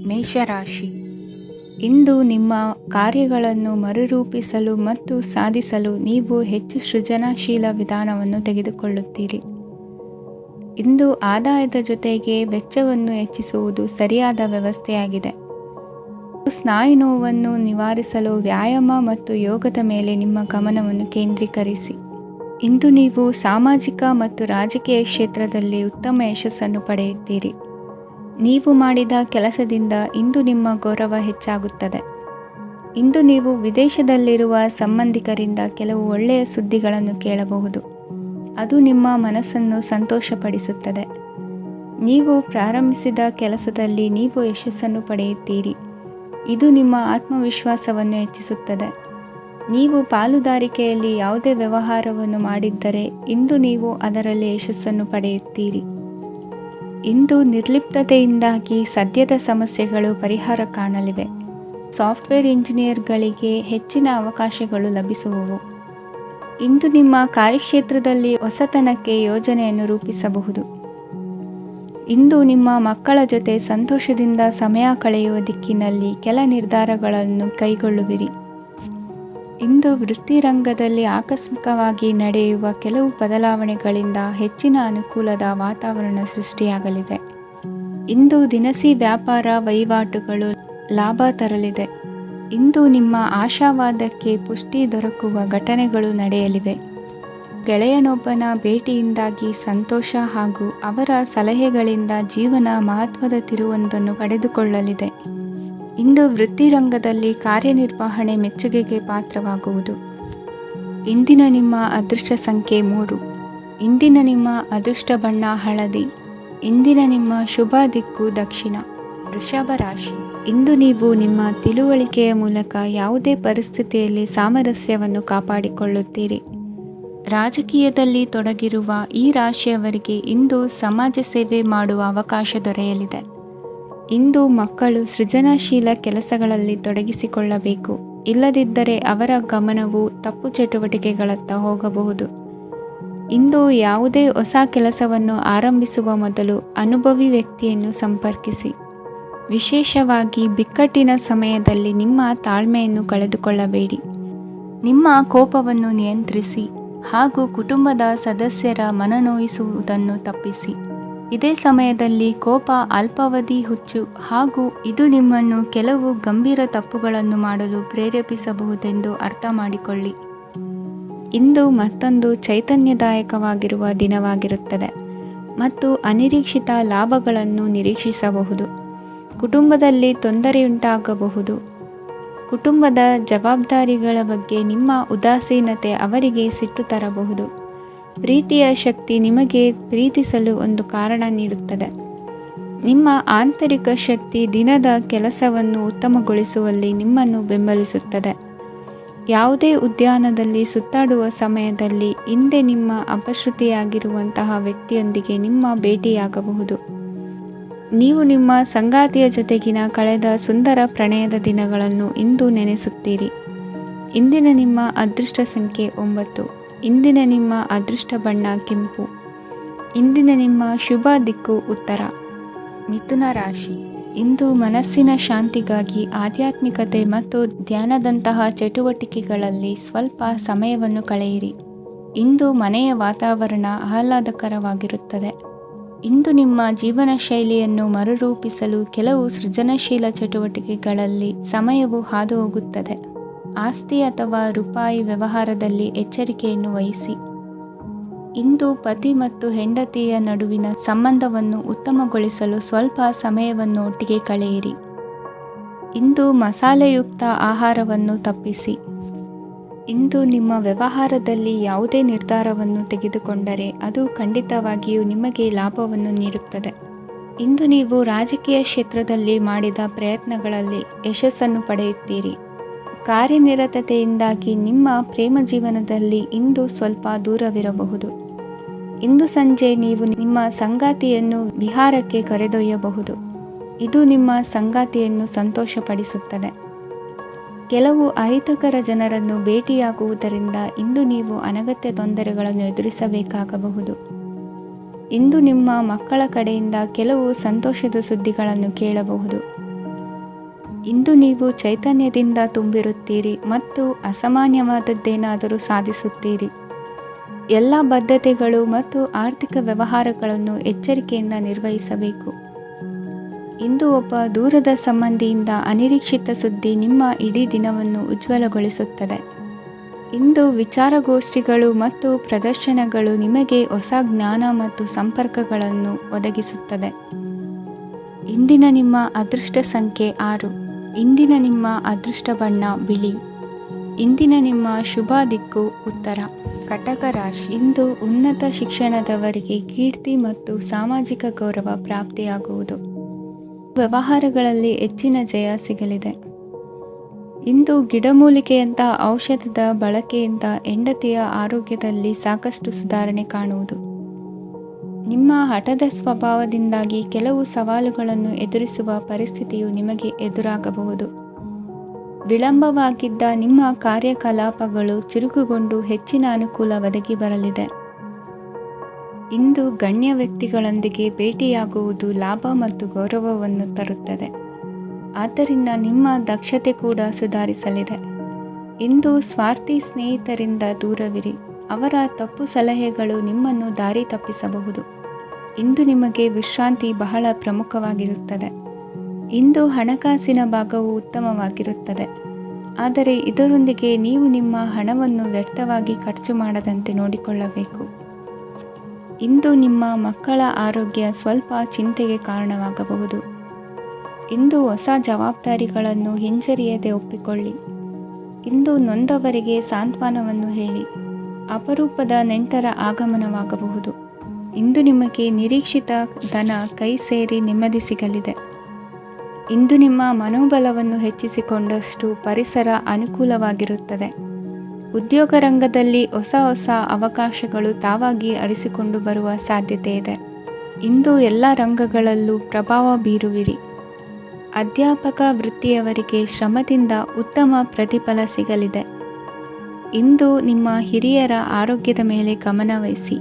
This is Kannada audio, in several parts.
ಮೇಷರಾಶಿ, ಇಂದು ನಿಮ್ಮ ಕಾರ್ಯಗಳನ್ನು ಮರುರೂಪಿಸಲು ಮತ್ತು ಸಾಧಿಸಲು ನೀವು ಹೆಚ್ಚು ಸೃಜನಶೀಲ ವಿಧಾನವನ್ನು ತೆಗೆದುಕೊಳ್ಳುತ್ತೀರಿ. ಇಂದು ಆದಾಯದ ಜೊತೆಗೆ ವೆಚ್ಚವನ್ನು ಹೆಚ್ಚಿಸುವುದು ಸರಿಯಾದ ವ್ಯವಸ್ಥೆಯಾಗಿದೆ. ಸ್ನಾಯು ನೋವನ್ನು ನಿವಾರಿಸಲು ವ್ಯಾಯಾಮ ಮತ್ತು ಯೋಗದ ಮೇಲೆ ನಿಮ್ಮ ಗಮನವನ್ನು ಕೇಂದ್ರೀಕರಿಸಿ. ಇಂದು ನೀವು ಸಾಮಾಜಿಕ ಮತ್ತು ರಾಜಕೀಯ ಕ್ಷೇತ್ರದಲ್ಲಿ ಉತ್ತಮ ಯಶಸ್ಸನ್ನು ಪಡೆಯುತ್ತೀರಿ. ನೀವು ಮಾಡಿದ ಕೆಲಸದಿಂದ ಇಂದು ನಿಮ್ಮ ಗೌರವ ಹೆಚ್ಚಾಗುತ್ತದೆ. ಇಂದು ನೀವು ವಿದೇಶದಲ್ಲಿರುವ ಸಂಬಂಧಿಕರಿಂದ ಕೆಲವು ಒಳ್ಳೆಯ ಸುದ್ದಿಗಳನ್ನು ಕೇಳಬಹುದು. ಅದು ನಿಮ್ಮ ಮನಸ್ಸನ್ನು ಸಂತೋಷಪಡಿಸುತ್ತದೆ. ನೀವು ಪ್ರಾರಂಭಿಸಿದ ಕೆಲಸದಲ್ಲಿ ನೀವು ಯಶಸ್ಸನ್ನು ಪಡೆಯುತ್ತೀರಿ. ಇದು ನಿಮ್ಮ ಆತ್ಮವಿಶ್ವಾಸವನ್ನು ಹೆಚ್ಚಿಸುತ್ತದೆ. ನೀವು ಪಾಲುದಾರಿಕೆಯಲ್ಲಿ ಯಾವುದೇ ವ್ಯವಹಾರವನ್ನು ಮಾಡಿದ್ದರೆ ಇಂದು ನೀವು ಅದರಲ್ಲಿ ಯಶಸ್ಸನ್ನು ಪಡೆಯುತ್ತೀರಿ. ಇಂದು ನಿರ್ಲಿಪ್ತತೆಯಿಂದಾಗಿ ಸದ್ಯದ ಸಮಸ್ಯೆಗಳು ಪರಿಹಾರ ಕಾಣಲಿವೆ. ಸಾಫ್ಟ್ವೇರ್ ಇಂಜಿನಿಯರ್ಗಳಿಗೆ ಹೆಚ್ಚಿನ ಅವಕಾಶಗಳು ಲಭಿಸುವವು. ಇಂದು ನಿಮ್ಮ ಕಾರ್ಯಕ್ಷೇತ್ರದಲ್ಲಿ ಹೊಸತನಕ್ಕೆ ಯೋಜನೆಯನ್ನು ರೂಪಿಸಬಹುದು. ಇಂದು ನಿಮ್ಮ ಮಕ್ಕಳ ಜೊತೆ ಸಂತೋಷದಿಂದ ಸಮಯ ಕಳೆಯುವ ದಿಕ್ಕಿನಲ್ಲಿ ಕೆಲ ನಿರ್ಧಾರಗಳನ್ನು ಕೈಗೊಳ್ಳುವಿರಿ. ಇಂದು ವೃತ್ತಿರಂಗದಲ್ಲಿ ಆಕಸ್ಮಿಕವಾಗಿ ನಡೆಯುವ ಕೆಲವು ಬದಲಾವಣೆಗಳಿಂದ ಹೆಚ್ಚಿನ ಅನುಕೂಲದ ವಾತಾವರಣ ಸೃಷ್ಟಿಯಾಗಲಿದೆ. ಇಂದು ದಿನಸಿ ವ್ಯಾಪಾರ ವಹಿವಾಟುಗಳು ಲಾಭ ತರಲಿದೆ. ಇಂದು ನಿಮ್ಮ ಆಶಾವಾದಕ್ಕೆ ಪುಷ್ಟಿ ದೊರಕುವ ಘಟನೆಗಳು ನಡೆಯಲಿವೆ. ಗೆಳೆಯನೊಬ್ಬನ ಭೇಟಿಯಿಂದಾಗಿ ಸಂತೋಷ ಹಾಗೂ ಅವರ ಸಲಹೆಗಳಿಂದ ಜೀವನ ಮಹತ್ವದ ತಿರುವೊಂದನ್ನು ಪಡೆದುಕೊಳ್ಳಲಿದೆ. ಇಂದು ವೃತ್ತಿರಂಗದಲ್ಲಿ ಕಾರ್ಯನಿರ್ವಹಣೆ ಮೆಚ್ಚುಗೆಗೆ ಪಾತ್ರವಾಗುವುದು. ಇಂದಿನ ನಿಮ್ಮ ಅದೃಷ್ಟ ಸಂಖ್ಯೆ 3. ಇಂದಿನ ನಿಮ್ಮ ಅದೃಷ್ಟ ಬಣ್ಣ ಹಳದಿ. ಇಂದಿನ ನಿಮ್ಮ ಶುಭ ದಿಕ್ಕು ದಕ್ಷಿಣ. ವೃಷಭ ರಾಶಿ, ಇಂದು ನೀವು ನಿಮ್ಮ ತಿಳುವಳಿಕೆಯ ಮೂಲಕ ಯಾವುದೇ ಪರಿಸ್ಥಿತಿಯಲ್ಲಿ ಸಾಮರಸ್ಯವನ್ನು ಕಾಪಾಡಿಕೊಳ್ಳುತ್ತೀರಿ. ರಾಜಕೀಯದಲ್ಲಿ ತೊಡಗಿರುವ ಈ ರಾಶಿಯವರಿಗೆ ಇಂದು ಸಮಾಜ ಸೇವೆ ಮಾಡುವ ಅವಕಾಶ ದೊರೆಯಲಿದೆ. ಇಂದು ಮಕ್ಕಳು ಸೃಜನಶೀಲ ಕೆಲಸಗಳಲ್ಲಿ ತೊಡಗಿಸಿಕೊಳ್ಳಬೇಕು. ಇಲ್ಲದಿದ್ದರೆ ಅವರ ಗಮನವು ತಪ್ಪು ಚಟುವಟಿಕೆಗಳತ್ತ ಹೋಗಬಹುದು. ಇಂದು ಯಾವುದೇ ಹೊಸ ಕೆಲಸವನ್ನು ಆರಂಭಿಸುವ ಮೊದಲು ಅನುಭವಿ ವ್ಯಕ್ತಿಯನ್ನು ಸಂಪರ್ಕಿಸಿ. ವಿಶೇಷವಾಗಿ ಬಿಕ್ಕಟ್ಟಿನ ಸಮಯದಲ್ಲಿ ನಿಮ್ಮ ತಾಳ್ಮೆಯನ್ನು ಕಳೆದುಕೊಳ್ಳಬೇಡಿ. ನಿಮ್ಮ ಕೋಪವನ್ನು ನಿಯಂತ್ರಿಸಿ ಹಾಗೂ ಕುಟುಂಬದ ಸದಸ್ಯರ ಮನನೋಯಿಸುವುದನ್ನು ತಪ್ಪಿಸಿ. ಇದೇ ಸಮಯದಲ್ಲಿ ಕೋಪ ಅಲ್ಪಾವಧಿ ಹುಚ್ಚು ಹಾಗೂ ಇದು ನಿಮ್ಮನ್ನು ಕೆಲವು ಗಂಭೀರ ತಪ್ಪುಗಳನ್ನು ಮಾಡಲು ಪ್ರೇರೇಪಿಸಬಹುದೆಂದು ಅರ್ಥ ಮಾಡಿಕೊಳ್ಳಿ. ಇಂದು ಮತ್ತೊಂದು ಚೈತನ್ಯದಾಯಕವಾಗಿರುವ ದಿನವಾಗಿರುತ್ತದೆ ಮತ್ತು ಅನಿರೀಕ್ಷಿತ ಲಾಭಗಳನ್ನು ನಿರೀಕ್ಷಿಸಬಹುದು. ಕುಟುಂಬದಲ್ಲಿ ತೊಂದರೆಯುಂಟಾಗಬಹುದು. ಕುಟುಂಬದ ಜವಾಬ್ದಾರಿಗಳ ಬಗ್ಗೆ ನಿಮ್ಮ ಉದಾಸೀನತೆ ಅವರಿಗೆ ಸಿಟ್ಟು ತರಬಹುದು. ಪ್ರೀತಿಯ ಶಕ್ತಿ ನಿಮಗೆ ಪ್ರೀತಿಸಲು ಒಂದು ಕಾರಣ ನೀಡುತ್ತದೆ. ನಿಮ್ಮ ಆಂತರಿಕ ಶಕ್ತಿ ದಿನದ ಕೆಲಸವನ್ನು ಉತ್ತಮಗೊಳಿಸುವಲ್ಲಿ ನಿಮ್ಮನ್ನು ಬೆಂಬಲಿಸುತ್ತದೆ. ಯಾವುದೇ ಉದ್ಯಾನದಲ್ಲಿ ಸುತ್ತಾಡುವ ಸಮಯದಲ್ಲಿ ಹಿಂದೆ ನಿಮ್ಮ ಅಪಶ್ರುತಿಯಾಗಿರುವಂತಹ ವ್ಯಕ್ತಿಯೊಂದಿಗೆ ನಿಮ್ಮ ಭೇಟಿಯಾಗಬಹುದು. ನೀವು ನಿಮ್ಮ ಸಂಗಾತಿಯ ಜೊತೆಗಿನ ಕಳೆದ ಸುಂದರ ಪ್ರಣಯದ ದಿನಗಳನ್ನು ಇಂದು ನೆನೆಸುತ್ತೀರಿ. ಇಂದಿನ ನಿಮ್ಮ ಅದೃಷ್ಟ ಸಂಖ್ಯೆ 9. ಇಂದಿನ ನಿಮ್ಮ ಅದೃಷ್ಟ ಬಣ್ಣ ಕೆಂಪು. ಇಂದಿನ ನಿಮ್ಮ ಶುಭ ದಿಕ್ಕು ಉತ್ತರ. ಮಿಥುನ ರಾಶಿ, ಇಂದು ಮನಸ್ಸಿನ ಶಾಂತಿಗಾಗಿ ಆಧ್ಯಾತ್ಮಿಕತೆ ಮತ್ತು ಧ್ಯಾನದಂತಹ ಚಟುವಟಿಕೆಗಳಲ್ಲಿ ಸ್ವಲ್ಪ ಸಮಯವನ್ನು ಕಳೆಯಿರಿ. ಇಂದು ಮನೆಯ ವಾತಾವರಣ ಆಹ್ಲಾದಕರವಾಗಿರುತ್ತದೆ. ಇಂದು ನಿಮ್ಮ ಜೀವನ ಶೈಲಿಯನ್ನು ಮರುರೂಪಿಸಲು ಕೆಲವು ಸೃಜನಶೀಲ ಚಟುವಟಿಕೆಗಳಲ್ಲಿ ಸಮಯವು ಹಾದು ಹೋಗುತ್ತದೆ. ಆಸ್ತಿ ಅಥವಾ ರೂಪಾಯಿ ವ್ಯವಹಾರದಲ್ಲಿ ಎಚ್ಚರಿಕೆಯನ್ನು ವಹಿಸಿ. ಇಂದು ಪತಿ ಮತ್ತು ಹೆಂಡತಿಯ ನಡುವಿನ ಸಂಬಂಧವನ್ನು ಉತ್ತಮಗೊಳಿಸಲು ಸ್ವಲ್ಪ ಸಮಯವನ್ನು ಒಟ್ಟಿಗೆ ಕಳೆಯಿರಿ. ಇಂದು ಮಸಾಲೆಯುಕ್ತ ಆಹಾರವನ್ನು ತಪ್ಪಿಸಿ. ಇಂದು ನಿಮ್ಮ ವ್ಯವಹಾರದಲ್ಲಿ ಯಾವುದೇ ನಿರ್ಧಾರವನ್ನು ತೆಗೆದುಕೊಂಡರೆ ಅದು ಖಂಡಿತವಾಗಿಯೂ ನಿಮಗೆ ಲಾಭವನ್ನು ನೀಡುತ್ತದೆ. ಇಂದು ನೀವು ರಾಜಕೀಯ ಕ್ಷೇತ್ರದಲ್ಲಿ ಮಾಡಿದ ಪ್ರಯತ್ನಗಳಲ್ಲಿ ಯಶಸ್ಸನ್ನು ಪಡೆಯುತ್ತೀರಿ. ಕಾರ್ಯನಿರತತೆಯಿಂದಾಗಿ ನಿಮ್ಮ ಪ್ರೇಮ ಜೀವನದಲ್ಲಿ ಇಂದು ಸ್ವಲ್ಪ ದೂರವಿರಬಹುದು. ಇಂದು ಸಂಜೆ ನೀವು ನಿಮ್ಮ ಸಂಗಾತಿಯನ್ನು ವಿಹಾರಕ್ಕೆ ಕರೆದೊಯ್ಯಬಹುದು. ಇದು ನಿಮ್ಮ ಸಂಗಾತಿಯನ್ನು ಸಂತೋಷಪಡಿಸುತ್ತದೆ. ಕೆಲವು ಅಹಿತಕರ ಜನರನ್ನು ಭೇಟಿಯಾಗುವುದರಿಂದ ಇಂದು ನೀವು ಅನಗತ್ಯ ತೊಂದರೆಗಳನ್ನು ಎದುರಿಸಬೇಕಾಗಬಹುದು. ಇಂದು ನಿಮ್ಮ ಮಕ್ಕಳ ಕಡೆಯಿಂದ ಕೆಲವು ಸಂತೋಷದ ಸುದ್ದಿಗಳನ್ನು ಕೇಳಬಹುದು. ಇಂದು ನೀವು ಚೈತನ್ಯದಿಂದ ತುಂಬಿರುತ್ತೀರಿ ಮತ್ತು ಅಸಾಮಾನ್ಯವಾದದ್ದೇನಾದರೂ ಸಾಧಿಸುತ್ತೀರಿ. ಎಲ್ಲ ಬದ್ಧತೆಗಳು ಮತ್ತು ಆರ್ಥಿಕ ವ್ಯವಹಾರಗಳನ್ನು ಎಚ್ಚರಿಕೆಯಿಂದ ನಿರ್ವಹಿಸಬೇಕು. ಇಂದು ಒಬ್ಬ ದೂರದ ಸಂಬಂಧಿಯಿಂದ ಅನಿರೀಕ್ಷಿತ ಸುದ್ದಿ ನಿಮ್ಮ ಇಡೀ ದಿನವನ್ನು ಉಜ್ವಲಗೊಳಿಸುತ್ತದೆ. ಇಂದು ವಿಚಾರಗೋಷ್ಠಿಗಳು ಮತ್ತು ಪ್ರದರ್ಶನಗಳು ನಿಮಗೆ ಹೊಸ ಜ್ಞಾನ ಮತ್ತು ಸಂಪರ್ಕಗಳನ್ನು ಒದಗಿಸುತ್ತದೆ. ಇಂದಿನ ನಿಮ್ಮ ಅದೃಷ್ಟ ಸಂಖ್ಯೆ 6. ಇಂದಿನ ನಿಮ್ಮ ಅದೃಷ್ಟ ಬಣ್ಣ ಬಿಳಿ. ಇಂದಿನ ನಿಮ್ಮ ಶುಭ ದಿಕ್ಕು ಉತ್ತರ. ಕಟಕ ರಾಶಿ. ಇಂದು ಉನ್ನತ ಶಿಕ್ಷಣದವರಿಗೆ ಕೀರ್ತಿ ಮತ್ತು ಸಾಮಾಜಿಕ ಗೌರವ ಪ್ರಾಪ್ತಿಯಾಗುವುದು. ವ್ಯವಹಾರಗಳಲ್ಲಿ ಹೆಚ್ಚಿನ ಜಯ ಸಿಗಲಿದೆ. ಇಂದು ಗಿಡಮೂಲಿಕೆಯಂಥ ಔಷಧದ ಬಳಕೆಯಿಂದ ಹೆಂಡತಿಯ ಆರೋಗ್ಯದಲ್ಲಿ ಸಾಕಷ್ಟು ಸುಧಾರಣೆ ಕಾಣುವುದು. ನಿಮ್ಮ ಹಠದ ಸ್ವಭಾವದಿಂದಾಗಿ ಕೆಲವು ಸವಾಲುಗಳನ್ನು ಎದುರಿಸುವ ಪರಿಸ್ಥಿತಿಯು ನಿಮಗೆ ಎದುರಾಗಬಹುದು. ವಿಳಂಬವಾಗಿದ್ದ ನಿಮ್ಮ ಕಾರ್ಯಕಲಾಪಗಳು ಚುರುಕುಗೊಂಡು ಹೆಚ್ಚಿನ ಅನುಕೂಲ ಒದಗಿ ಬರಲಿದೆ. ಇಂದು ಗಣ್ಯ ವ್ಯಕ್ತಿಗಳೊಂದಿಗೆ ಭೇಟಿಯಾಗುವುದು ಲಾಭ ಮತ್ತು ಗೌರವವನ್ನು ತರುತ್ತದೆ. ಆದ್ದರಿಂದ ನಿಮ್ಮ ದಕ್ಷತೆ ಕೂಡ ಸುಧಾರಿಸಲಿದೆ. ಇಂದು ಸ್ವಾರ್ಥಿ ಸ್ನೇಹಿತರಿಂದ ದೂರವಿರಿ. ಅವರ ತಪ್ಪು ಸಲಹೆಗಳು ನಿಮ್ಮನ್ನು ದಾರಿ ತಪ್ಪಿಸಬಹುದು. ಇಂದು ನಿಮಗೆ ವಿಶ್ರಾಂತಿ ಬಹಳ ಪ್ರಮುಖವಾಗಿರುತ್ತದೆ. ಇಂದು ಹಣಕಾಸಿನ ಭಾಗವು ಉತ್ತಮವಾಗಿರುತ್ತದೆ. ಆದರೆ ಇದರೊಂದಿಗೆ ನೀವು ನಿಮ್ಮ ಹಣವನ್ನು ವ್ಯರ್ಥವಾಗಿ ಖರ್ಚು ಮಾಡದಂತೆ ನೋಡಿಕೊಳ್ಳಬೇಕು. ಇಂದು ನಿಮ್ಮ ಮಕ್ಕಳ ಆರೋಗ್ಯ ಸ್ವಲ್ಪ ಚಿಂತೆಗೆ ಕಾರಣವಾಗಬಹುದು. ಇಂದು ಹೊಸ ಜವಾಬ್ದಾರಿಗಳನ್ನು ಹಿಂಜರಿಯದೆ ಒಪ್ಪಿಕೊಳ್ಳಿ. ಇಂದು ನೊಂದವರಿಗೆ ಸಾಂತ್ವನವನ್ನು ಹೇಳಿ. ಅಪರೂಪದ ನೆಂಟರ ಆಗಮನವಾಗಬಹುದು. ಇಂದು ನಿಮಗೆ ನಿರೀಕ್ಷಿತ ಧನ ಕೈ ಸೇರಿ ನೆಮ್ಮದಿ ಸಿಗಲಿದೆ. ಇಂದು ನಿಮ್ಮ ಮನೋಬಲವನ್ನು ಹೆಚ್ಚಿಸಿಕೊಂಡಷ್ಟು ಪರಿಸರ ಅನುಕೂಲವಾಗಿರುತ್ತದೆ. ಉದ್ಯೋಗ ರಂಗದಲ್ಲಿ ಹೊಸ ಹೊಸ ಅವಕಾಶಗಳು ತಾವಾಗಿ ಅರಿಸಿಕೊಂಡು ಬರುವ ಸಾಧ್ಯತೆ ಇದೆ. ಇಂದು ಎಲ್ಲ ರಂಗಗಳಲ್ಲೂ ಪ್ರಭಾವ ಬೀರುವಿರಿ. ಅಧ್ಯಾಪಕ ವೃತ್ತಿಯವರಿಗೆ ಶ್ರಮದಿಂದ ಉತ್ತಮ ಪ್ರತಿಫಲ ಸಿಗಲಿದೆ. ಇಂದು ನಿಮ್ಮ ಹಿರಿಯರ ಆರೋಗ್ಯದ ಮೇಲೆ ಗಮನವಹಿಸಿ.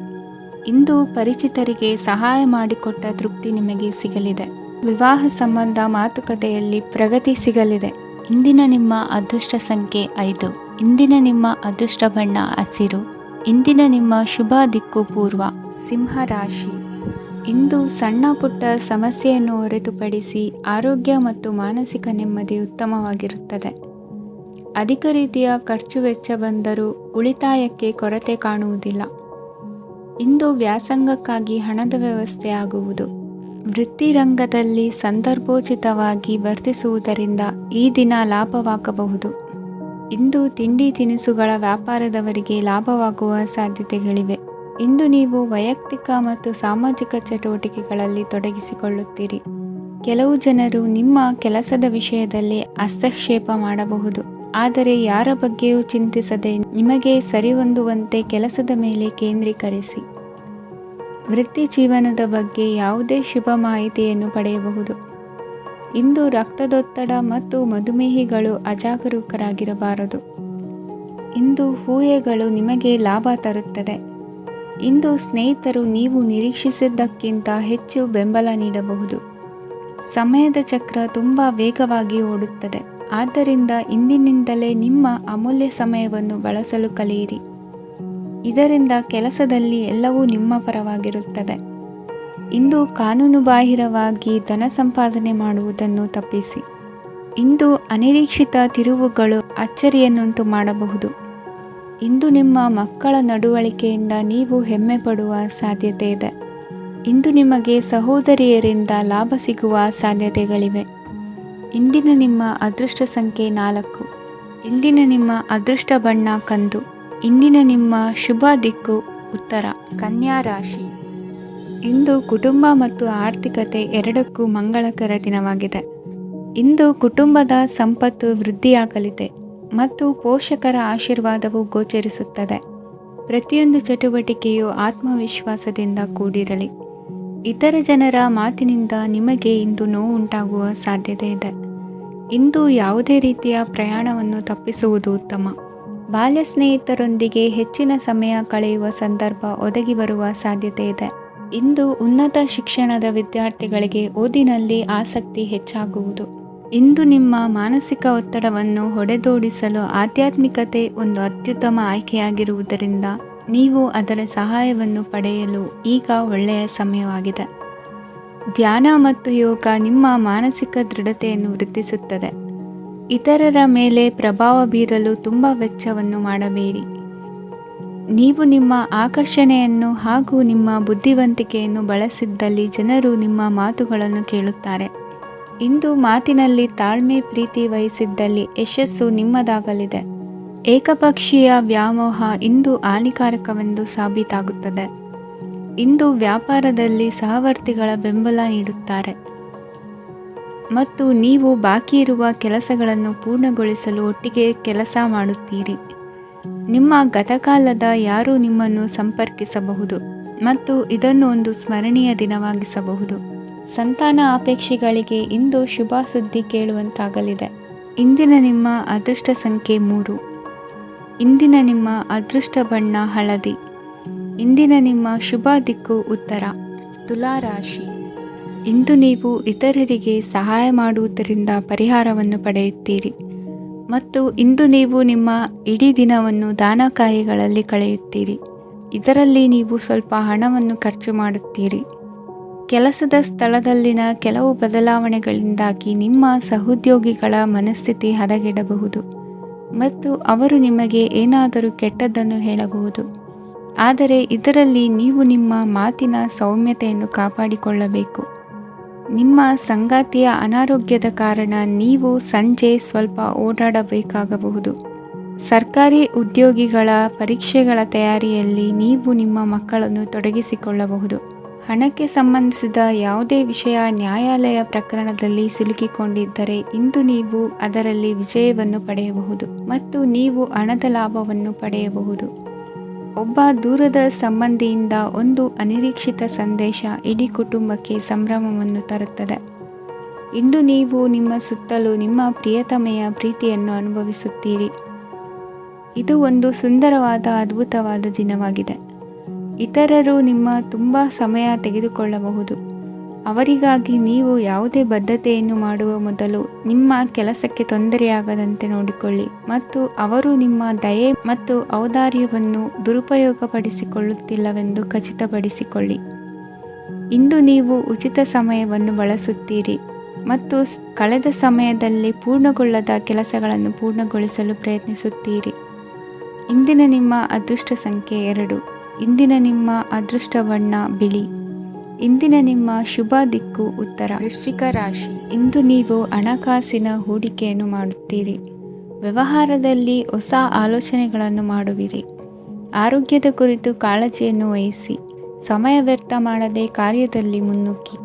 ಇಂದು ಪರಿಚಿತರಿಗೆ ಸಹಾಯ ಮಾಡಿಕೊಟ್ಟ ತೃಪ್ತಿ ನಿಮಗೆ ಸಿಗಲಿದೆ. ವಿವಾಹ ಸಂಬಂಧ ಮಾತುಕತೆಯಲ್ಲಿ ಪ್ರಗತಿ ಸಿಗಲಿದೆ. ಇಂದಿನ ನಿಮ್ಮ ಅದೃಷ್ಟ ಸಂಖ್ಯೆ 5. ಇಂದಿನ ನಿಮ್ಮ ಅದೃಷ್ಟ ಬಣ್ಣ ಹಸಿರು. ಇಂದಿನ ನಿಮ್ಮ ಶುಭ ದಿಕ್ಕು ಪೂರ್ವ. ಸಿಂಹ ರಾಶಿ. ಇಂದು ಸಣ್ಣ ಪುಟ್ಟ ಸಮಸ್ಯೆಯನ್ನು ಹೊರತುಪಡಿಸಿ ಆರೋಗ್ಯ ಮತ್ತು ಮಾನಸಿಕ ನೆಮ್ಮದಿ ಉತ್ತಮವಾಗಿರುತ್ತದೆ. ಅಧಿಕ ರೀತಿಯ ಖರ್ಚು ವೆಚ್ಚ ಬಂದರೂ ಉಳಿತಾಯಕ್ಕೆ ಕೊರತೆ ಕಾಣುವುದಿಲ್ಲ. ಇಂದು ವ್ಯಾಸಂಗಕ್ಕಾಗಿ ಹಣದ ವ್ಯವಸ್ಥೆ ಆಗುವುದು. ವೃತ್ತಿರಂಗದಲ್ಲಿ ಸಂದರ್ಭೋಚಿತವಾಗಿ ವರ್ತಿಸುವುದರಿಂದ ಈ ದಿನ ಲಾಭವಾಗಬಹುದು. ಇಂದು ತಿಂಡಿ ತಿನಿಸುಗಳ ವ್ಯಾಪಾರದವರಿಗೆ ಲಾಭವಾಗುವ ಸಾಧ್ಯತೆಗಳಿವೆ. ಇಂದು ನೀವು ವೈಯಕ್ತಿಕ ಮತ್ತು ಸಾಮಾಜಿಕ ಚಟುವಟಿಕೆಗಳಲ್ಲಿ ತೊಡಗಿಸಿಕೊಳ್ಳುತ್ತೀರಿ. ಕೆಲವು ಜನರು ನಿಮ್ಮ ಕೆಲಸದ ವಿಷಯದಲ್ಲಿ ಹಸ್ತಕ್ಷೇಪ ಮಾಡಬಹುದು. ಆದರೆ ಯಾರ ಬಗ್ಗೆಯೂ ಚಿಂತಿಸದೆ ನಿಮಗೆ ಸರಿಹೊಂದುವಂತೆ ಕೆಲಸದ ಮೇಲೆ ಕೇಂದ್ರೀಕರಿಸಿ. ವೃತ್ತಿ ಜೀವನದ ಬಗ್ಗೆ ಯಾವುದೇ ಶುಭ ಮಾಹಿತಿಯನ್ನು ಪಡೆಯಬಹುದು. ಇಂದು ರಕ್ತದೊತ್ತಡ ಮತ್ತು ಮಧುಮೇಹಿಗಳು ಅಜಾಗರೂಕರಾಗಿರಬಾರದು. ಇಂದು ಊಹೆಗಳು ನಿಮಗೆ ಲಾಭ ತರುತ್ತದೆ. ಇಂದು ಸ್ನೇಹಿತರು ನೀವು ನಿರೀಕ್ಷಿಸಿದ್ದಕ್ಕಿಂತ ಹೆಚ್ಚು ಬೆಂಬಲ ನೀಡಬಹುದು. ಸಮಯದ ಚಕ್ರ ತುಂಬ ವೇಗವಾಗಿ ಓಡುತ್ತದೆ. ಆದ್ದರಿಂದ ಇಂದಿನಿಂದಲೇ ನಿಮ್ಮ ಅಮೂಲ್ಯ ಸಮಯವನ್ನು ಬಳಸಲು ಕಲಿಯಿರಿ. ಇದರಿಂದ ಕೆಲಸದಲ್ಲಿ ಎಲ್ಲವೂ ನಿಮ್ಮ ಪರವಾಗಿರುತ್ತದೆ. ಇಂದು ಕಾನೂನುಬಾಹಿರವಾಗಿ ಧನ ಸಂಪಾದನೆ ಮಾಡುವುದನ್ನು ತಪ್ಪಿಸಿ. ಇಂದು ಅನಿರೀಕ್ಷಿತ ತಿರುವುಗಳು ಅಚ್ಚರಿಯನ್ನುಂಟು ಮಾಡಬಹುದು. ಇಂದು ನಿಮ್ಮ ಮಕ್ಕಳ ನಡವಳಿಕೆಯಿಂದ ನೀವು ಹೆಮ್ಮೆ ಪಡುವ ಸಾಧ್ಯತೆ ಇದೆ. ಇಂದು ನಿಮಗೆ ಸಹೋದರಿಯರಿಂದ ಲಾಭ ಸಿಗುವ ಸಾಧ್ಯತೆಗಳಿವೆ. ಇಂದಿನ ನಿಮ್ಮ ಅದೃಷ್ಟ ಸಂಖ್ಯೆ 4. ಇಂದಿನ ನಿಮ್ಮ ಅದೃಷ್ಟ ಬಣ್ಣ ಕಂದು. ಇಂದಿನ ನಿಮ್ಮ ಶುಭ ದಿಕ್ಕು ಉತ್ತರ. ಕನ್ಯಾ ರಾಶಿ. ಇಂದು ಕುಟುಂಬ ಮತ್ತು ಆರ್ಥಿಕತೆ ಎರಡಕ್ಕೂ ಮಂಗಳಕರ ದಿನವಾಗಿದೆ. ಇಂದು ಕುಟುಂಬದ ಸಂಪತ್ತು ವೃದ್ಧಿಯಾಗಲಿದೆ ಮತ್ತು ಪೋಷಕರ ಆಶೀರ್ವಾದವು ಗೋಚರಿಸುತ್ತದೆ. ಪ್ರತಿಯೊಂದು ಚಟುವಟಿಕೆಯು ಆತ್ಮವಿಶ್ವಾಸದಿಂದ ಕೂಡಿರಲಿ. ಇತರ ಜನರ ಮಾತಿನಿಂದ ನಿಮಗೆ ಇಂದು ನೋವುಂಟಾಗುವ ಸಾಧ್ಯತೆ ಇದೆ. ಇಂದು ಯಾವುದೇ ರೀತಿಯ ಪ್ರಯಾಣವನ್ನು ತಪ್ಪಿಸುವುದು ಉತ್ತಮ. ಬಾಲ್ಯ ಸ್ನೇಹಿತರೊಂದಿಗೆ ಹೆಚ್ಚಿನ ಸಮಯ ಕಳೆಯುವ ಸಂದರ್ಭ ಒದಗಿ ಬರುವ ಸಾಧ್ಯತೆ ಇದೆ. ಇಂದು ಉನ್ನತ ಶಿಕ್ಷಣದ ವಿದ್ಯಾರ್ಥಿಗಳಿಗೆ ಓದಿನಲ್ಲಿ ಆಸಕ್ತಿ ಹೆಚ್ಚಾಗುವುದು. ಇಂದು ನಿಮ್ಮ ಮಾನಸಿಕ ಒತ್ತಡವನ್ನು ಹೊಡೆದೋಡಿಸಲು ಆಧ್ಯಾತ್ಮಿಕತೆ ಒಂದು ಅತ್ಯುತ್ತಮ ಆಯ್ಕೆಯಾಗಿರುವುದರಿಂದ ನೀವು ಅದರ ಸಹಾಯವನ್ನು ಪಡೆಯಲು ಈಗ ಒಳ್ಳೆಯ ಸಮಯವಾಗಿದೆ. ಧ್ಯಾನ ಮತ್ತು ಯೋಗ ನಿಮ್ಮ ಮಾನಸಿಕ ದೃಢತೆಯನ್ನು ವೃದ್ಧಿಸುತ್ತದೆ. ಇತರರ ಮೇಲೆ ಪ್ರಭಾವ ಬೀರಲು ತುಂಬ ವೆಚ್ಚವನ್ನು ಮಾಡಬೇಡಿ. ನೀವು ನಿಮ್ಮ ಆಕರ್ಷಣೆಯನ್ನು ಹಾಗೂ ನಿಮ್ಮ ಬುದ್ಧಿವಂತಿಕೆಯನ್ನು ಬಳಸಿದ್ದಲ್ಲಿ ಜನರು ನಿಮ್ಮ ಮಾತುಗಳನ್ನು ಕೇಳುತ್ತಾರೆ. ಇಂದು ಮಾತಿನಲ್ಲಿ ತಾಳ್ಮೆ ಪ್ರೀತಿ ವಹಿಸಿದ್ದಲ್ಲಿ ಯಶಸ್ಸು ನಿಮ್ಮದಾಗಲಿದೆ. ಏಕಪಕ್ಷೀಯ ವ್ಯಾಮೋಹ ಇಂದು ಹಾನಿಕಾರಕವೆಂದು ಸಾಬೀತಾಗುತ್ತದೆ. ಇಂದು ವ್ಯಾಪಾರದಲ್ಲಿ ಸಹವರ್ತಿಗಳ ಬೆಂಬಲ ನೀಡುತ್ತಾರೆ ಮತ್ತು ನೀವು ಬಾಕಿ ಇರುವ ಕೆಲಸಗಳನ್ನು ಪೂರ್ಣಗೊಳಿಸಲು ಒಟ್ಟಿಗೆ ಕೆಲಸ ಮಾಡುತ್ತೀರಿ. ನಿಮ್ಮ ಗತಕಾಲದ ಯಾರೂ ನಿಮ್ಮನ್ನು ಸಂಪರ್ಕಿಸಬಹುದು ಮತ್ತು ಇದನ್ನು ಒಂದು ಸ್ಮರಣೀಯ ದಿನವಾಗಿಸಬಹುದು. ಸಂತಾನ ಅಪೇಕ್ಷೆಗಳಿಗೆ ಇಂದು ಶುಭ ಸುದ್ದಿ ಕೇಳುವಂತಾಗಲಿದೆ. ಇಂದಿನ ನಿಮ್ಮ ಅದೃಷ್ಟ ಸಂಖ್ಯೆ 3. ಇಂದಿನ ನಿಮ್ಮ ಅದೃಷ್ಟ ಬಣ್ಣ ಹಳದಿ. ಇಂದಿನ ನಿಮ್ಮ ಶುಭ ದಿಕ್ಕು ಉತ್ತರ. ತುಲಾ ರಾಶಿ. ಇಂದು ನೀವು ಇತರರಿಗೆ ಸಹಾಯ ಮಾಡುವುದರಿಂದ ಪರಿಹಾರವನ್ನು ಪಡೆಯುತ್ತೀರಿ ಮತ್ತು ಇಂದು ನೀವು ನಿಮ್ಮ ಇಡೀ ದಿನವನ್ನು ದಾನ ಕಾರ್ಯಗಳಲ್ಲಿ ಕಳೆಯುತ್ತೀರಿ. ಇದರಲ್ಲಿ ನೀವು ಸ್ವಲ್ಪ ಹಣವನ್ನು ಖರ್ಚು ಮಾಡುತ್ತೀರಿ. ಕೆಲಸದ ಸ್ಥಳದಲ್ಲಿನ ಕೆಲವು ಬದಲಾವಣೆಗಳಿಂದಾಗಿ ನಿಮ್ಮ ಸಹೋದ್ಯೋಗಿಗಳ ಮನಸ್ಥಿತಿ ಹದಗೆಡಬಹುದು ಮತ್ತು ಅವರು ನಿಮಗೆ ಏನಾದರೂ ಕೆಟ್ಟದ್ದನ್ನು ಹೇಳಬಹುದು. ಆದರೆ ಇದರಲ್ಲಿ ನೀವು ನಿಮ್ಮ ಮಾತಿನ ಸೌಮ್ಯತೆಯನ್ನು ಕಾಪಾಡಿಕೊಳ್ಳಬೇಕು. ನಿಮ್ಮ ಸಂಗಾತಿಯ ಅನಾರೋಗ್ಯದ ಕಾರಣ ನೀವು ಸಂಜೆ ಸ್ವಲ್ಪ ಓಡಾಡಬೇಕಾಗಬಹುದು. ಸರ್ಕಾರಿ ಉದ್ಯೋಗಿಗಳ ಪರೀಕ್ಷೆಗಳ ತಯಾರಿಯಲ್ಲಿ ನೀವು ನಿಮ್ಮ ಮಕ್ಕಳನ್ನು ತೊಡಗಿಸಿಕೊಳ್ಳಬಹುದು. ಹಣಕ್ಕೆ ಸಂಬಂಧಿಸಿದ ಯಾವುದೇ ವಿಷಯ ನ್ಯಾಯಾಲಯ ಪ್ರಕರಣದಲ್ಲಿ ಸಿಲುಕಿಕೊಂಡಿದ್ದರೆ ಇಂದು ನೀವು ಅದರಲ್ಲಿ ವಿಜಯವನ್ನು ಪಡೆಯಬಹುದು ಮತ್ತು ನೀವು ಹಣದ ಲಾಭವನ್ನು ಪಡೆಯಬಹುದು. ಒಬ್ಬ ದೂರದ ಸಂಬಂಧಿಯಿಂದ ಒಂದು ಅನಿರೀಕ್ಷಿತ ಸಂದೇಶ ಇಡೀ ಕುಟುಂಬಕ್ಕೆ ಸಂಭ್ರಮವನ್ನು ತರುತ್ತದೆ. ಇಂದು ನೀವು ನಿಮ್ಮ ಸುತ್ತಲೂ ನಿಮ್ಮ ಪ್ರಿಯತಮೆಯ ಪ್ರೀತಿಯನ್ನು ಅನುಭವಿಸುತ್ತೀರಿ. ಇದು ಒಂದು ಸುಂದರವಾದ ಅದ್ಭುತವಾದ ದಿನವಾಗಿದೆ. ಇತರರು ನಿಮ್ಮ ತುಂಬ ಸಮಯ ತೆಗೆದುಕೊಳ್ಳಬಹುದು. ಅವರಿಗಾಗಿ ನೀವು ಯಾವುದೇ ಬದ್ಧತೆಯನ್ನು ಮಾಡುವ ಮೊದಲು ನಿಮ್ಮ ಕೆಲಸಕ್ಕೆ ತೊಂದರೆಯಾಗದಂತೆ ನೋಡಿಕೊಳ್ಳಿ ಮತ್ತು ಅವರು ನಿಮ್ಮ ದಯೆ ಮತ್ತು ಔದಾರ್ಯವನ್ನು ದುರುಪಯೋಗಪಡಿಸಿಕೊಳ್ಳುತ್ತಿಲ್ಲವೆಂದು ಖಚಿತಪಡಿಸಿಕೊಳ್ಳಿ. ಇಂದು ನೀವು ಉಚಿತ ಸಮಯವನ್ನು ಬಳಸುತ್ತೀರಿ ಮತ್ತು ಕಳೆದ ಸಮಯದಲ್ಲಿ ಪೂರ್ಣಗೊಳ್ಳದ ಕೆಲಸಗಳನ್ನು ಪೂರ್ಣಗೊಳಿಸಲು ಪ್ರಯತ್ನಿಸುತ್ತೀರಿ. ಇಂದಿನ ನಿಮ್ಮ ಅದೃಷ್ಟ ಸಂಖ್ಯೆ 2. ಇಂದಿನ ನಿಮ್ಮ ಅದೃಷ್ಟ ಬಣ್ಣ ಬಿಳಿ. ಇಂದಿನ ನಿಮ್ಮ ಶುಭ ದಿಕ್ಕು ಉತ್ತರ. ವೃಶ್ಚಿಕ ರಾಶಿ. ಇಂದು ನೀವು ಹಣಕಾಸಿನ ಹೂಡಿಕೆಯನ್ನು ಮಾಡುತ್ತೀರಿ. ವ್ಯವಹಾರದಲ್ಲಿ ಹೊಸ ಆಲೋಚನೆಗಳನ್ನು ಮಾಡುವಿರಿ. ಆರೋಗ್ಯದ ಕುರಿತು ಕಾಳಜಿಯನ್ನು ವಹಿಸಿ. ಸಮಯ ವ್ಯರ್ಥ ಮಾಡದೆ ಕಾರ್ಯದಲ್ಲಿ ಮುನ್ನುಗ್ಗಿ.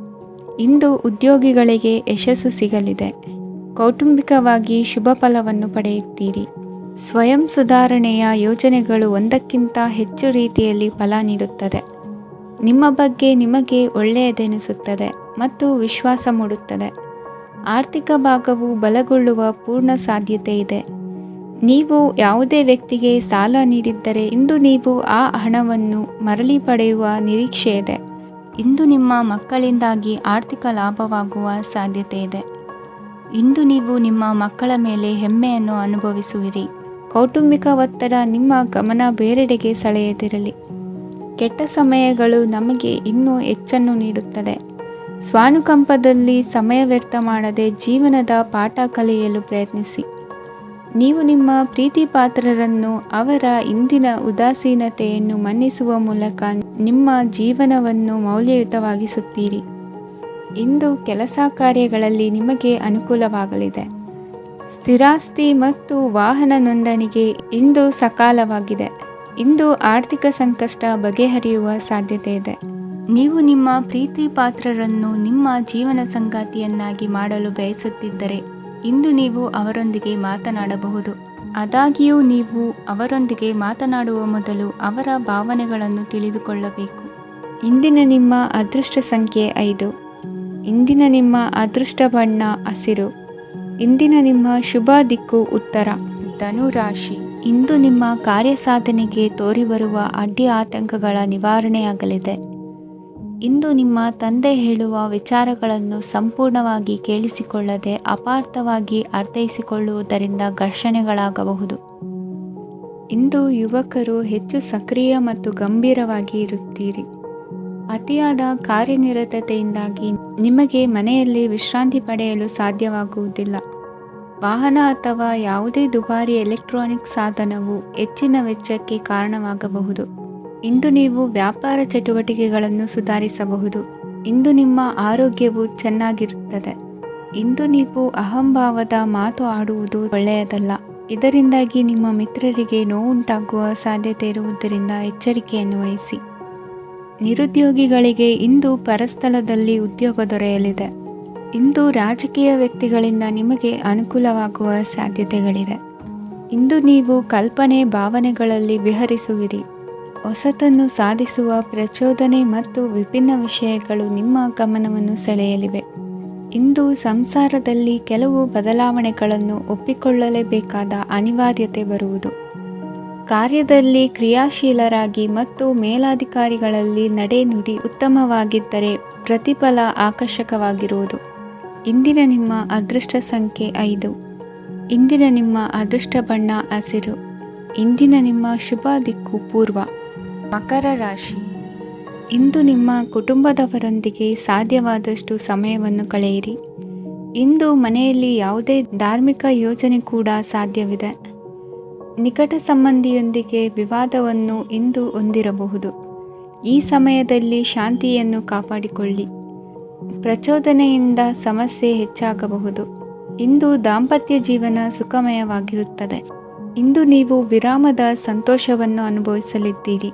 ಇಂದು ಉದ್ಯೋಗಿಗಳಿಗೆ ಯಶಸ್ಸು ಸಿಗಲಿದೆ. ಕೌಟುಂಬಿಕವಾಗಿ ಶುಭ ಫಲವನ್ನು ಪಡೆಯುತ್ತೀರಿ. ಸ್ವಯಂ ಸುಧಾರಣೆಯ ಯೋಜನೆಗಳು ಒಂದಕ್ಕಿಂತ ಹೆಚ್ಚು ರೀತಿಯಲ್ಲಿ ಫಲ ನೀಡುತ್ತದೆ. ನಿಮ್ಮ ಬಗ್ಗೆ ನಿಮಗೆ ಒಳ್ಳೆಯದೆನಿಸುತ್ತದೆ ಮತ್ತು ವಿಶ್ವಾಸ ಮೂಡುತ್ತದೆ. ಆರ್ಥಿಕ ಭಾಗವು ಬಲಗೊಳ್ಳುವ ಪೂರ್ಣ ಸಾಧ್ಯತೆ ಇದೆ. ನೀವು ಯಾವುದೇ ವ್ಯಕ್ತಿಗೆ ಸಾಲ ನೀಡಿದ್ದರೆ ಇಂದು ನೀವು ಆ ಹಣವನ್ನು ಮರಳಿ ಪಡೆಯುವ ನಿರೀಕ್ಷೆ ಇದೆ. ಇಂದು ನಿಮ್ಮ ಮಕ್ಕಳಿಂದಾಗಿ ಆರ್ಥಿಕ ಲಾಭವಾಗುವ ಸಾಧ್ಯತೆ ಇದೆ. ಇಂದು ನೀವು ನಿಮ್ಮ ಮಕ್ಕಳ ಮೇಲೆ ಹೆಮ್ಮೆಯನ್ನು ಅನುಭವಿಸುವಿರಿ. ಕೌಟುಂಬಿಕ ಒತ್ತಡ ನಿಮ್ಮ ಗಮನ ಬೇರೆಡೆಗೆ ಸೆಳೆಯದಿರಲಿ. ಕೆಟ್ಟ ಸಮಯಗಳು ನಮಗೆ ಇನ್ನೂ ಹೆಚ್ಚನ್ನು ನೀಡುತ್ತದೆ. ಸ್ವಾನುಕಂಪದಲ್ಲಿ ಸಮಯ ವ್ಯರ್ಥ ಮಾಡದೆ ಜೀವನದ ಪಾಠ ಕಲಿಯಲು ಪ್ರಯತ್ನಿಸಿ. ನೀವು ನಿಮ್ಮ ಪ್ರೀತಿ ಪಾತ್ರರನ್ನು ಅವರ ಇಂದಿನ ಉದಾಸೀನತೆಯನ್ನು ಮನ್ನಿಸುವ ಮೂಲಕ ನಿಮ್ಮ ಜೀವನವನ್ನು ಮೌಲ್ಯಯುತವಾಗಿಸುತ್ತೀರಿ. ಇಂದು ಕೆಲಸ ಕಾರ್ಯಗಳಲ್ಲಿ ನಿಮಗೆ ಅನುಕೂಲವಾಗಲಿದೆ. ಸ್ಥಿರಾಸ್ತಿ ಮತ್ತು ವಾಹನ ನೋಂದಣಿಗೆ ಇಂದು ಸಕಾಲವಾಗಿದೆ. ಇಂದು ಆರ್ಥಿಕ ಸಂಕಷ್ಟ ಬಗೆಹರಿಯುವ ಸಾಧ್ಯತೆ ಇದೆ. ನೀವು ನಿಮ್ಮ ಪ್ರೀತಿ ಪಾತ್ರರನ್ನು ನಿಮ್ಮ ಜೀವನ ಸಂಗಾತಿಯನ್ನಾಗಿ ಮಾಡಲು ಬಯಸುತ್ತಿದ್ದರೆ ಇಂದು ನೀವು ಅವರೊಂದಿಗೆ ಮಾತನಾಡಬಹುದು. ಆದಾಗ್ಯೂ ನೀವು ಅವರೊಂದಿಗೆ ಮಾತನಾಡುವ ಮೊದಲು ಅವರ ಭಾವನೆಗಳನ್ನು ತಿಳಿದುಕೊಳ್ಳಬೇಕು. ಇಂದಿನ ನಿಮ್ಮ ಅದೃಷ್ಟ ಸಂಖ್ಯೆ 5. ಇಂದಿನ ನಿಮ್ಮ ಅದೃಷ್ಟ ಬಣ್ಣ ಹಸಿರು. ಇಂದಿನ ನಿಮ್ಮ ಶುಭ ದಿಕ್ಕು ಉತ್ತರ. ಧನು ರಾಶಿ. ಇಂದು ನಿಮ್ಮ ಕಾರ್ಯಸಾಧನೆಗೆ ತೋರಿಬರುವ ಅಡ್ಡಿ ಆತಂಕಗಳ ನಿವಾರಣೆಯಾಗಲಿದೆ. ಇಂದು ನಿಮ್ಮ ತಂದೆ ಹೇಳುವ ವಿಚಾರಗಳನ್ನು ಸಂಪೂರ್ಣವಾಗಿ ಕೇಳಿಸಿಕೊಳ್ಳದೆ ಅಪಾರ್ಥವಾಗಿ ಅರ್ಥೈಸಿಕೊಳ್ಳುವುದರಿಂದ ಘರ್ಷಣೆಗಳಾಗಬಹುದು. ಇಂದು ಯುವಕರು ಹೆಚ್ಚು ಸಕ್ರಿಯ ಮತ್ತು ಗಂಭೀರವಾಗಿ ಇರುತ್ತೀರಿ. ಅತಿಯಾದ ಕಾರ್ಯನಿರತತೆಯಿಂದಾಗಿ ನಿಮಗೆ ಮನೆಯಲ್ಲಿ ವಿಶ್ರಾಂತಿ ಪಡೆಯಲು ಸಾಧ್ಯವಾಗುವುದಿಲ್ಲ. ವಾಹನ ಅಥವಾ ಯಾವುದೇ ದುಬಾರಿ ಎಲೆಕ್ಟ್ರಾನಿಕ್ ಸಾಧನವು ಹೆಚ್ಚಿನ ವೆಚ್ಚಕ್ಕೆ ಕಾರಣವಾಗಬಹುದು. ಇಂದು ನೀವು ವ್ಯಾಪಾರ ಚಟುವಟಿಕೆಗಳನ್ನು ಸುಧಾರಿಸಬಹುದು. ಇಂದು ನಿಮ್ಮ ಆರೋಗ್ಯವು ಚೆನ್ನಾಗಿರುತ್ತದೆ. ಇಂದು ನೀವು ಅಹಂಭಾವದ ಮಾತು ಆಡುವುದು ಒಳ್ಳೆಯದಲ್ಲ. ಇದರಿಂದಾಗಿ ನಿಮ್ಮ ಮಿತ್ರರಿಗೆ ನೋವುಂಟಾಗುವ ಸಾಧ್ಯತೆ ಇರುವುದರಿಂದ ಎಚ್ಚರಿಕೆಯನ್ನು ವಹಿಸಿ. ನಿರುದ್ಯೋಗಿಗಳಿಗೆ ಇಂದು ಪರಸ್ಥಳದಲ್ಲಿ ಉದ್ಯೋಗ ದೊರೆಯಲಿದೆ. ಇಂದು ರಾಜಕೀಯ ವ್ಯಕ್ತಿಗಳಿಂದ ನಿಮಗೆ ಅನುಕೂಲವಾಗುವ ಸಾಧ್ಯತೆಗಳಿದೆ. ಇಂದು ನೀವು ಕಲ್ಪನೆ ಭಾವನೆಗಳಲ್ಲಿ ವಿಹರಿಸುವಿರಿ. ಹೊಸತನ್ನು ಸಾಧಿಸುವ ಪ್ರಚೋದನೆ ಮತ್ತು ವಿಭಿನ್ನ ವಿಷಯಗಳು ನಿಮ್ಮ ಗಮನವನ್ನು ಸೆಳೆಯಲಿವೆ. ಇಂದು ಸಂಸಾರದಲ್ಲಿ ಕೆಲವು ಬದಲಾವಣೆಗಳನ್ನು ಒಪ್ಪಿಕೊಳ್ಳಲೇಬೇಕಾದ ಅನಿವಾರ್ಯತೆ ಬರುವುದು. ಕಾರ್ಯದಲ್ಲಿ ಕ್ರಿಯಾಶೀಲರಾಗಿ ಮತ್ತು ಮೇಲಾಧಿಕಾರಿಗಳಲ್ಲಿ ನಡೆನುಡಿ ಉತ್ತಮವಾಗಿದ್ದರೆ ಪ್ರತಿಫಲ ಆಕರ್ಷಕವಾಗಿರುವುದು. ಇಂದಿನ ನಿಮ್ಮ ಅದೃಷ್ಟ ಸಂಖ್ಯೆ 5. ಇಂದಿನ ನಿಮ್ಮ ಅದೃಷ್ಟ ಬಣ್ಣ ಹಸಿರು. ಇಂದಿನ ನಿಮ್ಮ ಶುಭ ದಿಕ್ಕು ಪೂರ್ವ. ಮಕರ ರಾಶಿ. ಇಂದು ನಿಮ್ಮ ಕುಟುಂಬದವರೊಂದಿಗೆ ಸಾಧ್ಯವಾದಷ್ಟು ಸಮಯವನ್ನು ಕಳೆಯಿರಿ. ಇಂದು ಮನೆಯಲ್ಲಿ ಯಾವುದೇ ಧಾರ್ಮಿಕ ಯೋಜನೆ ಕೂಡ ಸಾಧ್ಯವಿದೆ. ನಿಕಟ ಸಂಬಂಧಿಯೊಂದಿಗೆ ವಿವಾದವನ್ನು ಇಂದು ಹೊಂದಿರಬಹುದು. ಈ ಸಮಯದಲ್ಲಿ ಶಾಂತಿಯನ್ನು ಕಾಪಾಡಿಕೊಳ್ಳಿ. ಪ್ರಚೋದನೆಯಿಂದ ಸಮಸ್ಯೆ ಹೆಚ್ಚಾಗಬಹುದು. ಇಂದು ದಾಂಪತ್ಯ ಜೀವನ ಸುಖಮಯವಾಗಿರುತ್ತದೆ. ಇಂದು ನೀವು ವಿರಾಮದ ಸಂತೋಷವನ್ನು ಅನುಭವಿಸಲಿದ್ದೀರಿ.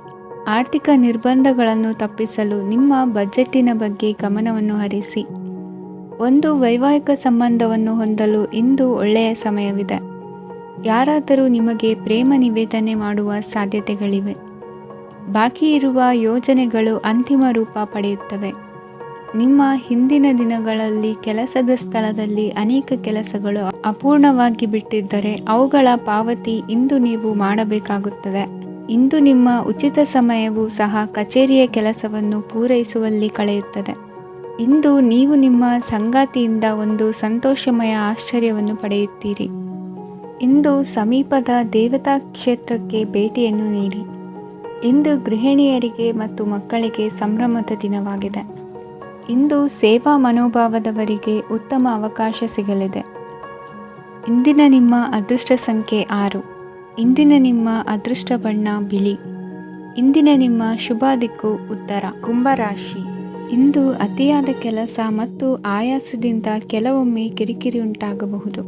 ಆರ್ಥಿಕ ನಿರ್ಬಂಧಗಳನ್ನು ತಪ್ಪಿಸಲು ನಿಮ್ಮ ಬಜೆಟ್ಟಿನ ಬಗ್ಗೆ ಗಮನವನ್ನು ಹರಿಸಿ. ಒಂದು ವೈವಾಹಿಕ ಸಂಬಂಧವನ್ನು ಹೊಂದಲು ಇಂದು ಒಳ್ಳೆಯ ಸಮಯವಿದೆ. ಯಾರಾದರೂ ನಿಮಗೆ ಪ್ರೇಮ ನಿವೇದನೆ ಮಾಡುವ ಸಾಧ್ಯತೆಗಳಿವೆ. ಬಾಕಿ ಇರುವ ಯೋಜನೆಗಳು ಅಂತಿಮ ರೂಪ ಪಡೆಯುತ್ತವೆ. ನಿಮ್ಮ ಹಿಂದಿನ ದಿನಗಳಲ್ಲಿ ಕೆಲಸದ ಸ್ಥಳದಲ್ಲಿ ಅನೇಕ ಕೆಲಸಗಳು ಅಪೂರ್ಣವಾಗಿ ಬಿಟ್ಟಿದ್ದರೆ ಅವುಗಳ ಪಾವತಿ ಇಂದು ನೀವು ಮಾಡಬೇಕಾಗುತ್ತದೆ. ಇಂದು ನಿಮ್ಮ ಉಚಿತ ಸಮಯವು ಸಹ ಕಚೇರಿಯ ಕೆಲಸವನ್ನು ಪೂರೈಸುವಲ್ಲಿ ಕಳೆಯುತ್ತದೆ. ಇಂದು ನೀವು ನಿಮ್ಮ ಸಂಗಾತಿಯಿಂದ ಒಂದು ಸಂತೋಷಮಯ ಆಶ್ಚರ್ಯವನ್ನು ಪಡೆಯುತ್ತೀರಿ. ಇಂದು ಸಮೀಪದ ದೇವತಾ ಕ್ಷೇತ್ರಕ್ಕೆ ಭೇಟಿಯನ್ನು ನೀಡಿ. ಇಂದು ಗೃಹಿಣಿಯರಿಗೆ ಮತ್ತು ಮಕ್ಕಳಿಗೆ ಸಂಭ್ರಮದ ದಿನವಾಗಿದೆ. ಇಂದು ಸೇವಾ ಮನೋಭಾವದವರಿಗೆ ಉತ್ತಮ ಅವಕಾಶ ಸಿಗಲಿದೆ. ಇಂದಿನ ನಿಮ್ಮ ಅದೃಷ್ಟ ಸಂಖ್ಯೆ 6. ಇಂದಿನ ನಿಮ್ಮ ಅದೃಷ್ಟ ಬಣ್ಣ ಬಿಳಿ. ಇಂದಿನ ನಿಮ್ಮ ಶುಭ ದಿಕ್ಕು ಉತ್ತರ. ಕುಂಭರಾಶಿ. ಇಂದು ಅತಿಯಾದ ಕೆಲಸ ಮತ್ತು ಆಯಾಸದಿಂದ ಕೆಲವೊಮ್ಮೆ ಕಿರಿಕಿರಿ ಉಂಟಾಗಬಹುದು.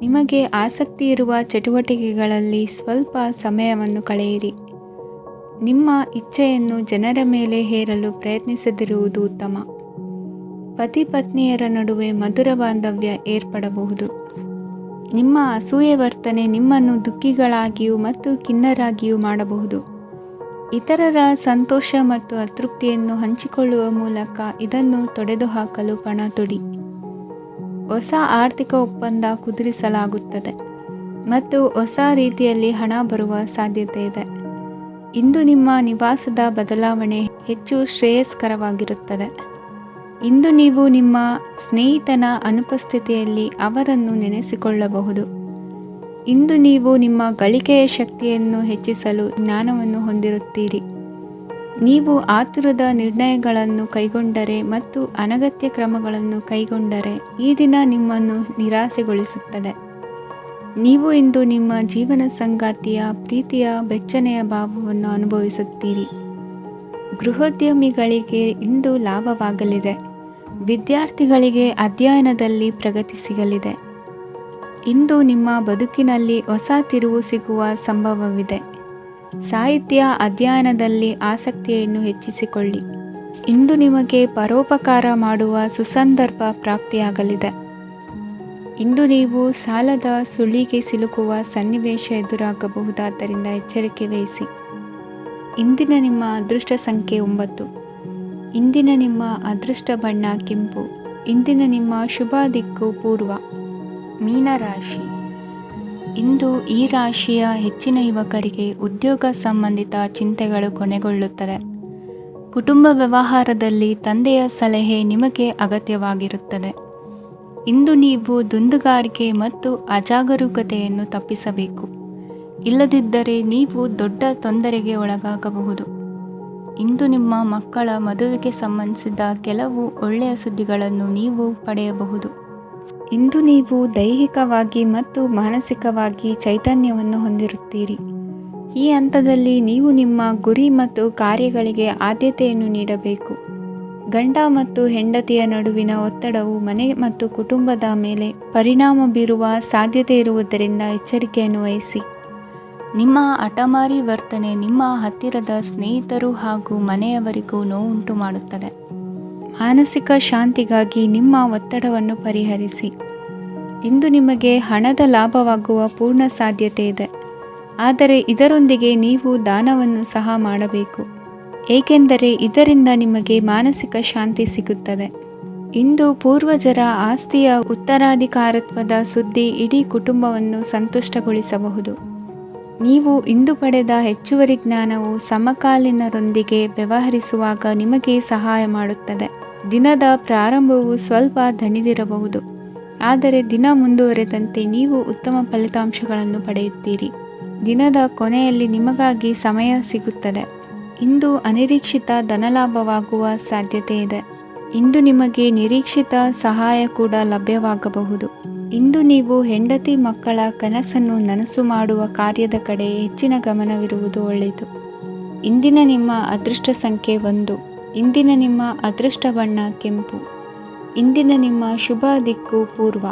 ನಿಮಗೆ ಆಸಕ್ತಿ ಇರುವ ಚಟುವಟಿಕೆಗಳಲ್ಲಿ ಸ್ವಲ್ಪ ಸಮಯವನ್ನು ಕಳೆಯಿರಿ. ನಿಮ್ಮ ಇಚ್ಛೆಯನ್ನು ಜನರ ಮೇಲೆ ಹೇರಲು ಪ್ರಯತ್ನಿಸದಿರುವುದು ಉತ್ತಮ. ಪತಿ ಪತ್ನಿಯರ ನಡುವೆ ಮಧುರ ಬಾಂಧವ್ಯ ಏರ್ಪಡಬಹುದು. ನಿಮ್ಮ ಅಸೂಯೆ ವರ್ತನೆ ನಿಮ್ಮನ್ನು ದುಃಖಿಗಳಾಗಿಯೂ ಮತ್ತು ಖಿನ್ನರಾಗಿಯೂ ಮಾಡಬಹುದು. ಇತರರ ಸಂತೋಷ ಮತ್ತು ಅತೃಪ್ತಿಯನ್ನು ಹಂಚಿಕೊಳ್ಳುವ ಮೂಲಕ ಇದನ್ನು ತೊಡೆದುಹಾಕಲು ಪಣ ತೊಡಿ. ಹೊಸ ಆರ್ಥಿಕ ಒಪ್ಪಂದ ಕುದುರಿಸಲಾಗುತ್ತದೆ ಮತ್ತು ಹೊಸ ರೀತಿಯಲ್ಲಿ ಹಣ ಬರುವ ಸಾಧ್ಯತೆ ಇದೆ. ಇಂದು ನಿಮ್ಮ ನಿವಾಸದ ಬದಲಾವಣೆ ಹೆಚ್ಚು ಶ್ರೇಯಸ್ಕರವಾಗಿರುತ್ತದೆ. ಇಂದು ನೀವು ನಿಮ್ಮ ಸ್ನೇಹಿತನ ಅನುಪಸ್ಥಿತಿಯಲ್ಲಿ ಅವರನ್ನು ನೆನೆಸಿಕೊಳ್ಳಬಹುದು. ಇಂದು ನೀವು ನಿಮ್ಮ ಗಳಿಕೆಯ ಶಕ್ತಿಯನ್ನು ಹೆಚ್ಚಿಸಲು ಜ್ಞಾನವನ್ನು ಹೊಂದಿರುತ್ತೀರಿ. ನೀವು ಆತುರದ ನಿರ್ಣಯಗಳನ್ನು ಕೈಗೊಂಡರೆ ಮತ್ತು ಅನಗತ್ಯ ಕ್ರಮಗಳನ್ನು ಕೈಗೊಂಡರೆ ಈ ದಿನ ನಿಮ್ಮನ್ನು ನಿರಾಸೆಗೊಳಿಸುತ್ತದೆ. ನೀವು ಇಂದು ನಿಮ್ಮ ಜೀವನ ಸಂಗಾತಿಯ ಪ್ರೀತಿಯ ಬೆಚ್ಚನೆಯ ಭಾವವನ್ನು ಅನುಭವಿಸುತ್ತೀರಿ. ಗೃಹೋದ್ಯಮಿಗಳಿಗೆ ಇಂದು ಲಾಭವಾಗಲಿದೆ. ವಿದ್ಯಾರ್ಥಿಗಳಿಗೆ ಅಧ್ಯಯನದಲ್ಲಿ ಪ್ರಗತಿ ಸಿಗಲಿದೆ. ಇಂದು ನಿಮ್ಮ ಬದುಕಿನಲ್ಲಿ ಹೊಸ ತಿರುವು ಸಿಗುವ ಸಂಭವವಿದೆ. ಸಾಹಿತ್ಯ ಅಧ್ಯಯನದಲ್ಲಿ ಆಸಕ್ತಿಯನ್ನು ಹೆಚ್ಚಿಸಿಕೊಳ್ಳಿ. ಇಂದು ನಿಮಗೆ ಪರೋಪಕಾರ ಮಾಡುವ ಸುಸಂದರ್ಭ ಪ್ರಾಪ್ತಿಯಾಗಲಿದೆ. ಇಂದು ನೀವು ಸಾಲದ ಸುಳಿಗೆ ಸಿಲುಕುವ ಸನ್ನಿವೇಶ ಎದುರಾಗಬಹುದಾದ್ದರಿಂದ ಎಚ್ಚರಿಕೆ ವಹಿಸಿ. ಇಂದಿನ ನಿಮ್ಮ ಅದೃಷ್ಟ ಸಂಖ್ಯೆ 9. ಇಂದಿನ ನಿಮ್ಮ ಅದೃಷ್ಟ ಬಣ್ಣ ಕೆಂಪು. ಇಂದಿನ ನಿಮ್ಮ ಶುಭ ದಿಕ್ಕು ಪೂರ್ವ. ಮೀನರಾಶಿ. ಇಂದು ಈ ರಾಶಿಯ ಹೆಚ್ಚಿನ ಯುವಕರಿಗೆ ಉದ್ಯೋಗ ಸಂಬಂಧಿತ ಚಿಂತೆಗಳು ಕೊನೆಗೊಳ್ಳುತ್ತದೆ. ಕುಟುಂಬ ವ್ಯವಹಾರದಲ್ಲಿ ತಂದೆಯ ಸಲಹೆ ನಿಮಗೆ ಅಗತ್ಯವಾಗಿರುತ್ತದೆ. ಇಂದು ನೀವು ದುಂದುಗಾರಿಕೆ ಮತ್ತು ಅಜಾಗರೂಕತೆಯನ್ನು ತಪ್ಪಿಸಬೇಕು. ಇಲ್ಲದಿದ್ದರೆ ನೀವು ದೊಡ್ಡ ತೊಂದರೆಗೆ ಒಳಗಾಗಬಹುದು. ಇಂದು ನಿಮ್ಮ ಮಕ್ಕಳ ಮದುವೆಗೆ ಸಂಬಂಧಿಸಿದ ಕೆಲವು ಒಳ್ಳೆಯ ಸುದ್ದಿಗಳನ್ನು ನೀವು ಪಡೆಯಬಹುದು. ಇಂದು ನೀವು ದೈಹಿಕವಾಗಿ ಮತ್ತು ಮಾನಸಿಕವಾಗಿ ಚೈತನ್ಯವನ್ನು ಹೊಂದಿರುತ್ತೀರಿ. ಈ ಹಂತದಲ್ಲಿ ನೀವು ನಿಮ್ಮ ಗುರಿ ಮತ್ತು ಕಾರ್ಯಗಳಿಗೆ ಆದ್ಯತೆಯನ್ನು ನೀಡಬೇಕು. ಗಂಡ ಮತ್ತು ಹೆಂಡತಿಯ ನಡುವಿನ ಒತ್ತಡವು ಮನೆ ಮತ್ತು ಕುಟುಂಬದ ಮೇಲೆ ಪರಿಣಾಮ ಬೀರುವ ಸಾಧ್ಯತೆ ಇರುವುದರಿಂದ ಎಚ್ಚರಿಕೆಯನ್ನು ವಹಿಸಿ. ನಿಮ್ಮ ಹಠಮಾರಿ ವರ್ತನೆ ನಿಮ್ಮ ಹತ್ತಿರದ ಸ್ನೇಹಿತರು ಹಾಗೂ ಮನೆಯವರಿಗೂ ನೋವುಂಟು ಮಾಡುತ್ತದೆ. ಮಾನಸಿಕ ಶಾಂತಿಗಾಗಿ ನಿಮ್ಮ ಒತ್ತಡವನ್ನು ಪರಿಹರಿಸಿ. ಇಂದು ನಿಮಗೆ ಹಣದ ಲಾಭವಾಗುವ ಪೂರ್ಣ ಸಾಧ್ಯತೆ ಇದೆ, ಆದರೆ ಇದರೊಂದಿಗೆ ನೀವು ದಾನವನ್ನು ಸಹ ಮಾಡಬೇಕು, ಏಕೆಂದರೆ ಇದರಿಂದ ನಿಮಗೆ ಮಾನಸಿಕ ಶಾಂತಿ ಸಿಗುತ್ತದೆ. ಇಂದು ಪೂರ್ವಜರ ಆಸ್ತಿಯ ಉತ್ತರಾಧಿಕಾರತ್ವದ ಸುದ್ದಿ ಇಡೀ ಕುಟುಂಬವನ್ನು ಸಂತುಷ್ಟಗೊಳಿಸಬಹುದು. ನೀವು ಇಂದು ಪಡೆದ ಹೆಚ್ಚುವರಿ ಜ್ಞಾನವು ಸಮಕಾಲೀನರೊಂದಿಗೆ ವ್ಯವಹರಿಸುವಾಗ ನಿಮಗೆ ಸಹಾಯ ಮಾಡುತ್ತದೆ. ದಿನದ ಪ್ರಾರಂಭವು ಸ್ವಲ್ಪ ದಣಿದಿರಬಹುದು, ಆದರೆ ದಿನ ಮುಂದುವರೆದಂತೆ ನೀವು ಉತ್ತಮ ಫಲಿತಾಂಶಗಳನ್ನು ಪಡೆಯುತ್ತೀರಿ. ದಿನದ ಕೊನೆಯಲ್ಲಿ ನಿಮಗಾಗಿ ಸಮಯ ಸಿಗುತ್ತದೆ. ಇಂದು ಅನಿರೀಕ್ಷಿತ ಧನಲಾಭವಾಗುವ ಸಾಧ್ಯತೆ ಇದೆ. ಇಂದು ನಿಮಗೆ ನಿರೀಕ್ಷಿತ ಸಹಾಯ ಕೂಡ ಲಭ್ಯವಾಗಬಹುದು. ಇಂದು ನೀವು ಹೆಂಡತಿ ಮಕ್ಕಳ ಕನಸನ್ನು ನನಸು ಮಾಡುವ ಕಾರ್ಯದ ಕಡೆ ಹೆಚ್ಚಿನ ಗಮನವಿರುವುದು ಒಳ್ಳೆಯದು. ಇಂದಿನ ನಿಮ್ಮ ಅದೃಷ್ಟ ಸಂಖ್ಯೆ 1. ಇಂದಿನ ನಿಮ್ಮ ಅದೃಷ್ಟ ಬಣ್ಣ ಕೆಂಪು. ಇಂದಿನ ನಿಮ್ಮ ಶುಭ ದಿಕ್ಕು ಪೂರ್ವ.